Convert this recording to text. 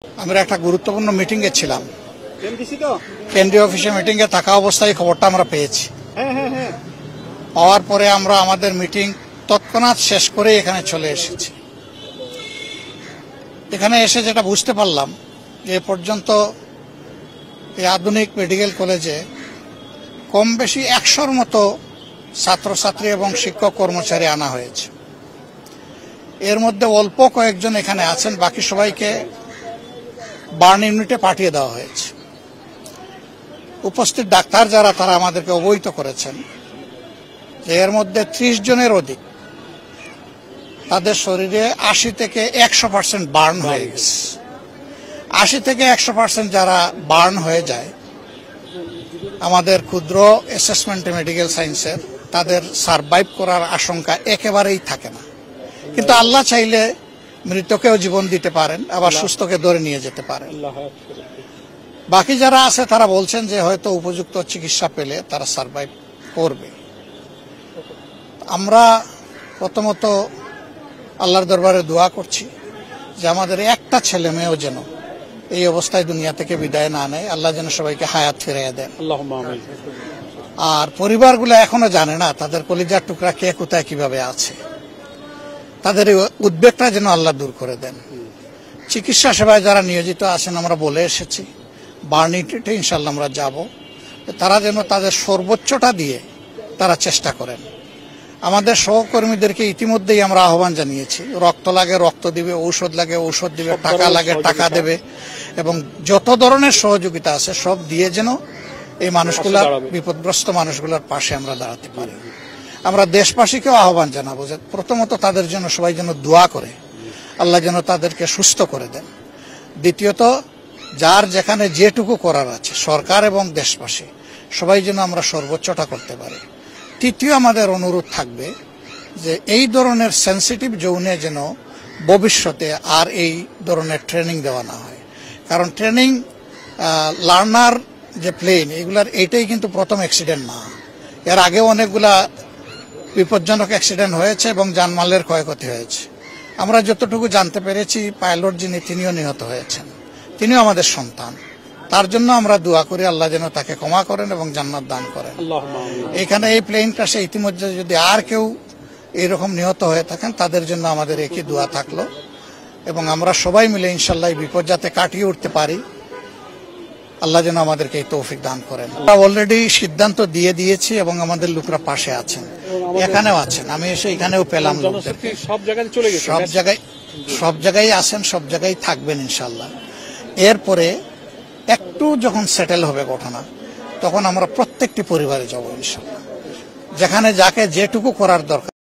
আমরা একটা গুরুত্বপূর্ণ মিটিং এ ছিলাম, কেন্দ্রীয় অফিসে মিটিং এ থাকা অবস্থায় খবরটা আমরা পেয়েছি। পাওয়ার পরে আমরা আমাদের মিটিং তৎক্ষণাৎ শেষ করে এখানে চলে এসেছি। এখানে এসে যেটা বুঝতে পারলাম যে এ পর্যন্ত এই আধুনিক মেডিকেল কলেজে কম বেশি 100-র মতো ছাত্রছাত্রী এবং শিক্ষক কর্মচারী আনা হয়েছে। এর মধ্যে অল্প কয়েকজন এখানে আছেন, বাকি সবাইকে বার্ন ইউনিটে পাঠিয়ে দেওয়া হয়েছে। উপস্থিত ডাক্তার যারা, তারা আমাদেরকে অবহিত করেছেন যে এর মধ্যে 30 জনের অধিক তাদের শরীরে 80 থেকে 100% বার্ন হয়ে গেছে। 80 থেকে 100% যারা বার্ন হয়ে যায়, আমাদের ক্ষুদ্র অ্যাসেসমেন্ট মেডিকেল সায়েন্সের তাদের সারভাইভ করার আশঙ্কা একেবারেই থাকে না। কিন্তু আল্লাহ চাইলে মৃতকেও জীবন দিতে পারেন, আবার সুস্থকে ধরে নিয়ে যেতে পারেন। বাকি যারা আছে তারা বলছেন যে হয়তো উপযুক্ত চিকিৎসা পেলে তারা সারভাইভ করবে। আমরা প্রথমত আল্লাহর দরবারে দোয়া করছি যে আমাদের একটা ছেলে মেয়েও যেন এই অবস্থায় দুনিয়া থেকে বিদায় না নেয়, আল্লাহ যেন সবাইকে হায়াত ফিরিয়ে দেন। আর পরিবারগুলো এখনো জানে না তাদের কলিজার টুকরা কে কোথায় কিভাবে আছে, তাদের এই উদ্বেগটা যেন আল্লাহ দূর করে দেন। চিকিৎসা সেবায় যারা নিয়োজিত আছেন আমরা বলে এসেছি, বার্ন ইউনিটে ইনশাল্লাহ আমরা যাব, তারা যেন তাদের সর্বোচ্চটা দিয়ে তারা চেষ্টা করেন। আমাদের সহকর্মীদেরকে ইতিমধ্যেই আমরা আহ্বান জানিয়েছি, রক্ত লাগে রক্ত দিবে, ঔষধ লাগে ঔষধ দিবে, টাকা লাগে টাকা দেবে, এবং যত ধরনের সহযোগিতা আছে সব দিয়ে যেন এই মানুষগুলার, বিপদগ্রস্ত মানুষগুলোর পাশে আমরা দাঁড়াতে পারি। আমরা দেশবাসীকেও আহ্বান জানাবো যে প্রথমত তাদের জন্য সবাই যেন দোয়া করে, আল্লাহ যেন তাদেরকে সুস্থ করে দেন। দ্বিতীয়ত যার যেখানে যেটুকু করার আছে, সরকার এবং দেশবাসী সবাই যেন আমরা সর্বোচ্চটা করতে পারি। তৃতীয় আমাদের অনুরোধ থাকবে যে এই ধরনের সেন্সিটিভ জোনে যেন ভবিষ্যতে আর এই ধরনের ট্রেনিং দেওয়া না হয়। কারণ ট্রেনিং লার্নার যে প্লেন, এগুলার এইটাই কিন্তু প্রথম অ্যাক্সিডেন্ট না। এর আগেও অনেকগুলা বিপজ্জনক অ্যাক্সিডেন্ট হয়েছে এবং জানমালের ক্ষয়ক্ষতি হয়েছে। আমরা যতটুকু জানতে পেরেছি, পাইলট যিনি তিনিও নিহত হয়েছেন, তিনিও আমাদের সন্তান। তার জন্য আমরা দোয়া করি আল্লাহ যেন তাকে ক্ষমা করেন এবং জান্নাত দান করেন। এখানে এই প্লেন ক্রাশে ইতিমধ্যে যদি আর কেউ এরকম নিহত হয়ে থাকেন, তাদের জন্য আমাদের একই দোয়া থাকলো, এবং আমরা সবাই মিলে ইনশাল্লাহ এই বিপদ যাতে কাটিয়ে উঠতে পারি, আল্লাহ যেন আমাদেরকে এই তৌফিক দান করেন। আমরা অলরেডি সিদ্ধান্ত দিয়ে দিয়েছি এবং আমাদের লোকরা পাশে আছেন, এখানেও আছেন। আমি এসে এখানেও পেলাম লোকদেরকে, সব জায়গায় আছেন, সব জায়গায় থাকবেন ইনশাল্লাহ। এরপরে একটু যখন সেটেল হবে ঘটনা, তখন আমরা প্রত্যেকটি পরিবারে যাব ইনশাল্লাহ, যেখানে যাকে যেটুকু করার দরকার